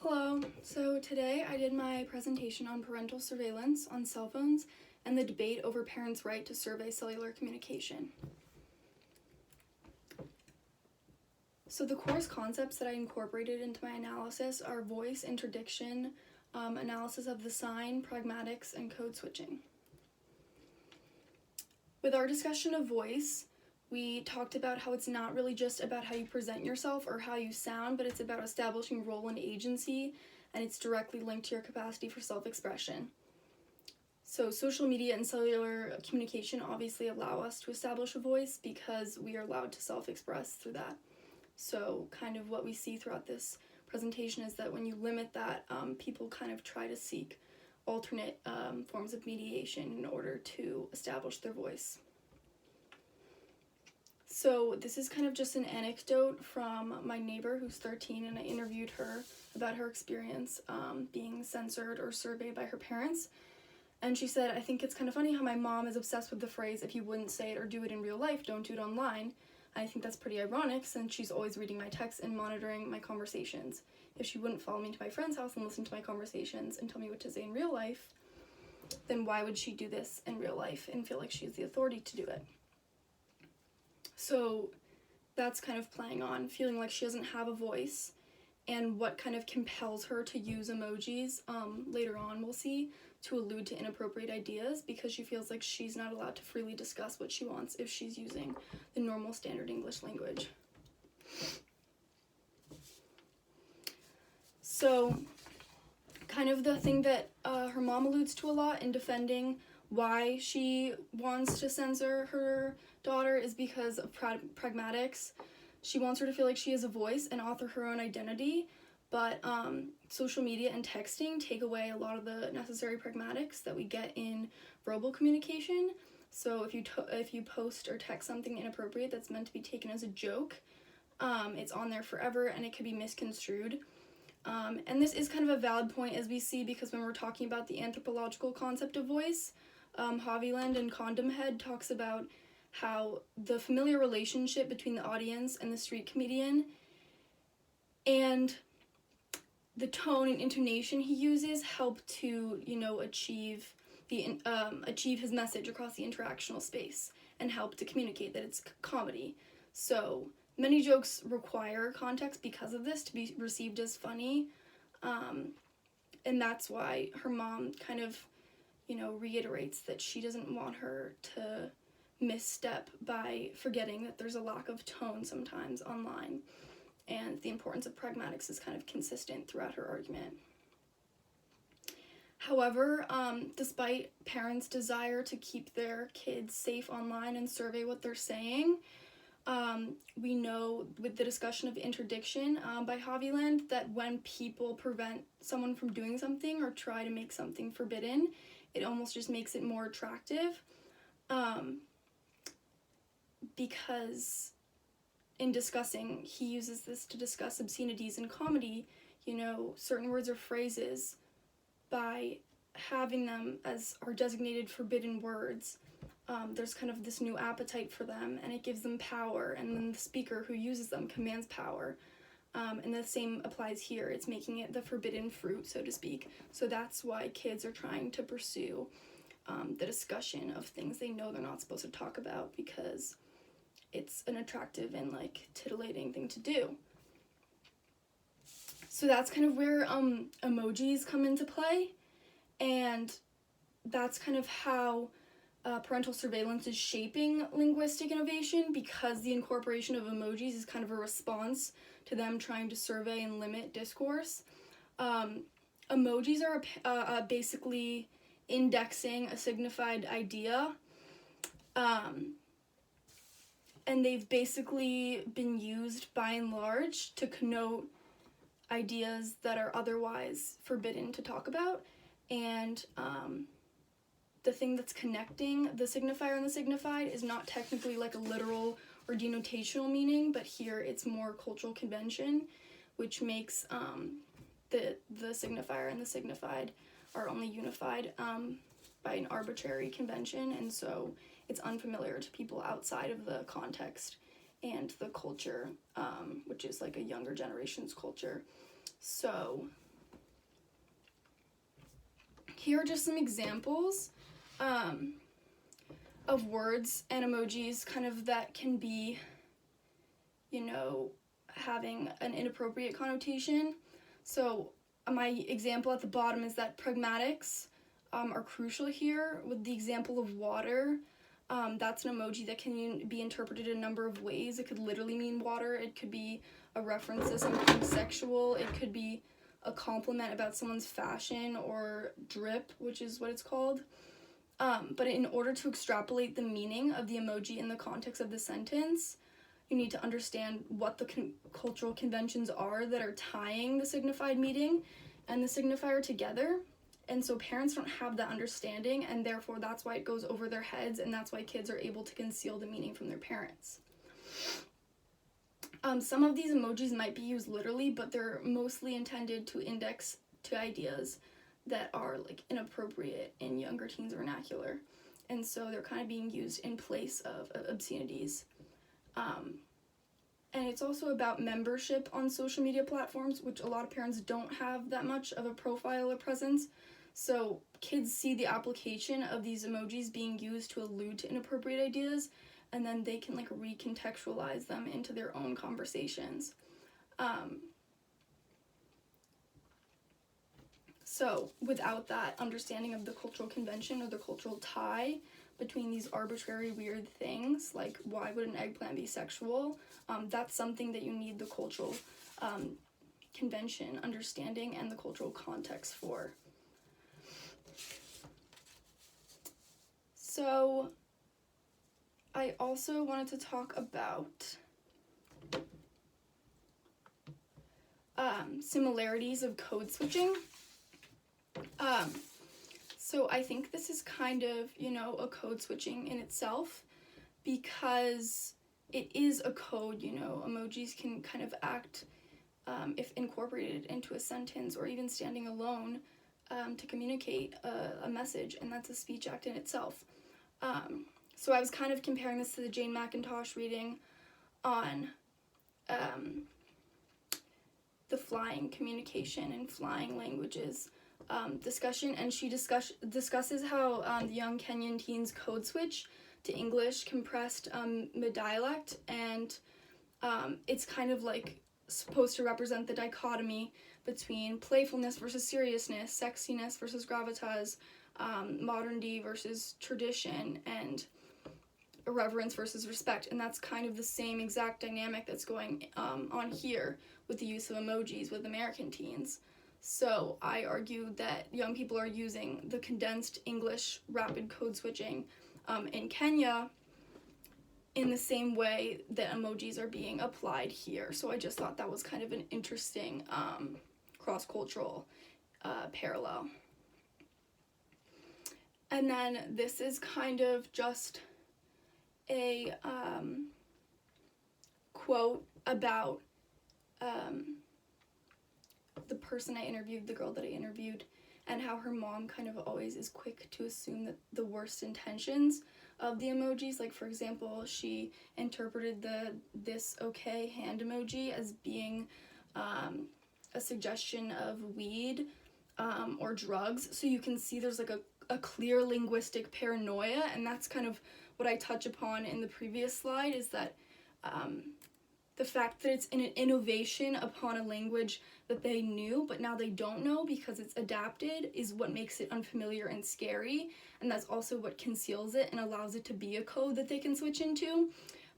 Hello, so today I did my presentation on parental surveillance on cell phones and the debate over parents' right to survey cellular communication. So the course concepts that I incorporated into my analysis are voice, interdiction, analysis of the sign, pragmatics, and code switching. With our discussion of voice, we talked about how it's not really just about how you present yourself or how you sound, but it's about establishing role and agency, and it's directly linked to your capacity for self-expression. So social media and cellular communication obviously allow us to establish a voice because we are allowed to self-express through that. So kind of what we see throughout this presentation is that when you limit that, people kind of try to seek alternate forms of mediation in order to establish their voice. So this is kind of just an anecdote from my neighbor who's 13, and I interviewed her about her experience being censored or surveyed by her parents. And she said, "I think it's kind of funny how my mom is obsessed with the phrase, if you wouldn't say it or do it in real life, don't do it online. I think that's pretty ironic since she's always reading my texts and monitoring my conversations. If she wouldn't follow me to my friend's house and listen to my conversations and tell me what to say in real life, then why would she do this in real life and feel like she has the authority to do it?" So that's kind of playing on feeling like she doesn't have a voice, and what kind of compels her to use emojis later on we'll see to allude to inappropriate ideas, because she feels like she's not allowed to freely discuss what she wants if she's using the normal standard English language. So kind of the thing that her mom alludes to a lot in defending why she wants to censor her daughter is because of pragmatics. She wants her to feel like she has a voice and author her own identity, but social media and texting take away a lot of the necessary pragmatics that we get in verbal communication. So if you post or text something inappropriate that's meant to be taken as a joke, it's on there forever and it could be misconstrued. And this is kind of a valid point, as we see, because when we're talking about the anthropological concept of voice, Haviland and Condom Head talks about how the familiar relationship between the audience and the street comedian and the tone and intonation he uses help to, achieve his message across the interactional space and help to communicate that it's comedy. So many jokes require context because of this to be received as funny, and that's why her mom kind of, reiterates that she doesn't want her to misstep by forgetting that there's a lack of tone sometimes online, and the importance of pragmatics is kind of consistent throughout her argument. However, despite parents' desire to keep their kids safe online and survey what they're saying, we know with the discussion of interdiction by Haviland that when people prevent someone from doing something or try to make something forbidden, it almost just makes it more attractive, because in discussing, he uses this to discuss obscenities in comedy, certain words or phrases, by having them as are designated forbidden words. There's kind of this new appetite for them, and it gives them power, and then the speaker who uses them commands power. And the same applies here. It's making it the forbidden fruit, so to speak. So that's why kids are trying to pursue the discussion of things they know they're not supposed to talk about, because it's an attractive and titillating thing to do. So that's kind of where emojis come into play, and that's kind of how parental surveillance is shaping linguistic innovation, because the incorporation of emojis is kind of a response to them trying to survey and limit discourse. Emojis are basically indexing a signified idea, and they've basically been used by and large to connote ideas that are otherwise forbidden to talk about, and the thing that's connecting the signifier and the signified is not technically a literal or denotational meaning, but here it's more cultural convention, which makes the signifier and the signified are only unified by an arbitrary convention, and so it's unfamiliar to people outside of the context and the culture, which is a younger generation's culture. So here are just some examples of words and emojis kind of that can be, you know, having an inappropriate connotation. So my example at the bottom is that pragmatics are crucial here. With the example of water, that's an emoji that can be interpreted a number of ways. It could literally mean water. It could be a reference to something sexual. It could be a compliment about someone's fashion, or drip, which is what it's called. But in order to extrapolate the meaning of the emoji in the context of the sentence, you need to understand what the cultural conventions are that are tying the signified meaning and the signifier together. And so parents don't have that understanding, and therefore that's why it goes over their heads, and that's why kids are able to conceal the meaning from their parents. Some of these emojis might be used literally, but they're mostly intended to index to ideas that are like inappropriate in younger teens' vernacular. And so they're kind of being used in place of obscenities. And it's also about membership on social media platforms, which a lot of parents don't have that much of a profile or presence. So kids see the application of these emojis being used to allude to inappropriate ideas, and then they can like recontextualize them into their own conversations. So without that understanding of the cultural convention or the cultural tie between these arbitrary weird things, like why would an eggplant be sexual, that's something that you need the cultural convention understanding and the cultural context for. So I also wanted to talk about similarities of code switching. So I think this is kind of, you know, a code switching in itself, because it is a code, you know. Emojis can kind of act, if incorporated into a sentence or even standing alone, to communicate a message, and that's a speech act in itself. So I was kind of comparing this to the Jane McIntosh reading on the flying communication and flying languages discussion, and she discusses how the young Kenyan teens code switch to English compressed mid-dialect, and it's kind of like supposed to represent the dichotomy between playfulness versus seriousness, sexiness versus gravitas, modernity versus tradition, and irreverence versus respect. And that's kind of the same exact dynamic that's going on here with the use of emojis with American teens. So I argue that young people are using the condensed English rapid code switching in Kenya in the same way that emojis are being applied here. So I just thought that was kind of an interesting cross-cultural parallel. And then this is kind of just a quote about the person I interviewed, the girl that I interviewed, and how her mom kind of always is quick to assume that the worst intentions of the emojis. Like, for example, she interpreted the "this okay" hand emoji as being a suggestion of weed or drugs. So you can see there's like a clear linguistic paranoia, and that's kind of what I touch upon in the previous slide, is that the fact that it's an innovation upon a language that they knew, but now they don't know because it's adapted, is what makes it unfamiliar and scary, and that's also what conceals it and allows it to be a code that they can switch into.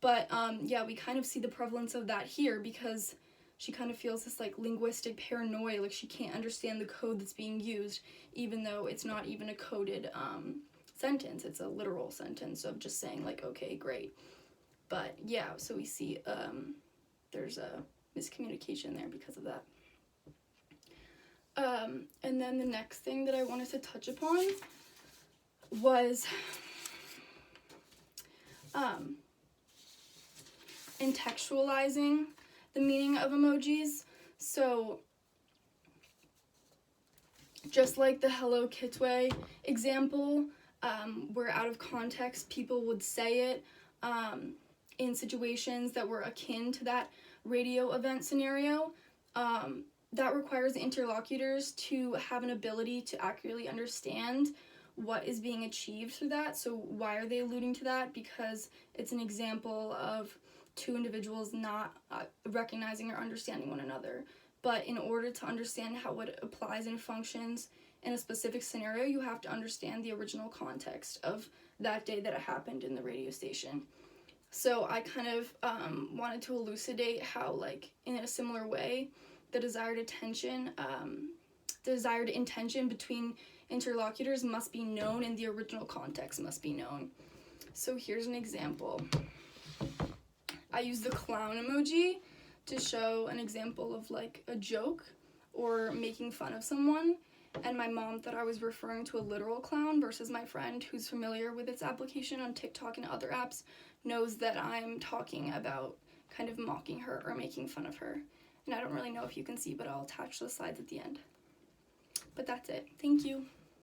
But yeah, we kind of see the prevalence of that here, because she kind of feels this like linguistic paranoia, like she can't understand the code that's being used, even though it's not even a coded sentence, it's a literal sentence of just saying like, okay, great. But yeah, so we see there's a miscommunication there because of that. And then the next thing that I wanted to touch upon was contextualizing the meaning of emojis. So just like the Hello Kitwe example, where out of context people would say it in situations that were akin to that radio event scenario, that requires the interlocutors to have an ability to accurately understand what is being achieved through that. So why are they alluding to that? Because it's an example of two individuals not recognizing or understanding one another. But in order to understand how it applies and functions in a specific scenario, you have to understand the original context of that day that it happened in the radio station. So I kind of wanted to elucidate how, like, in a similar way, the desired intention between interlocutors must be known and the original context must be known. So here's an example. I use the clown emoji to show an example of like a joke or making fun of someone, and my mom thought I was referring to a literal clown, versus my friend, who's familiar with its application on TikTok and other apps, knows that I'm talking about kind of mocking her or making fun of her. And I don't really know if you can see, but I'll attach the slides at the end. But that's it. Thank you.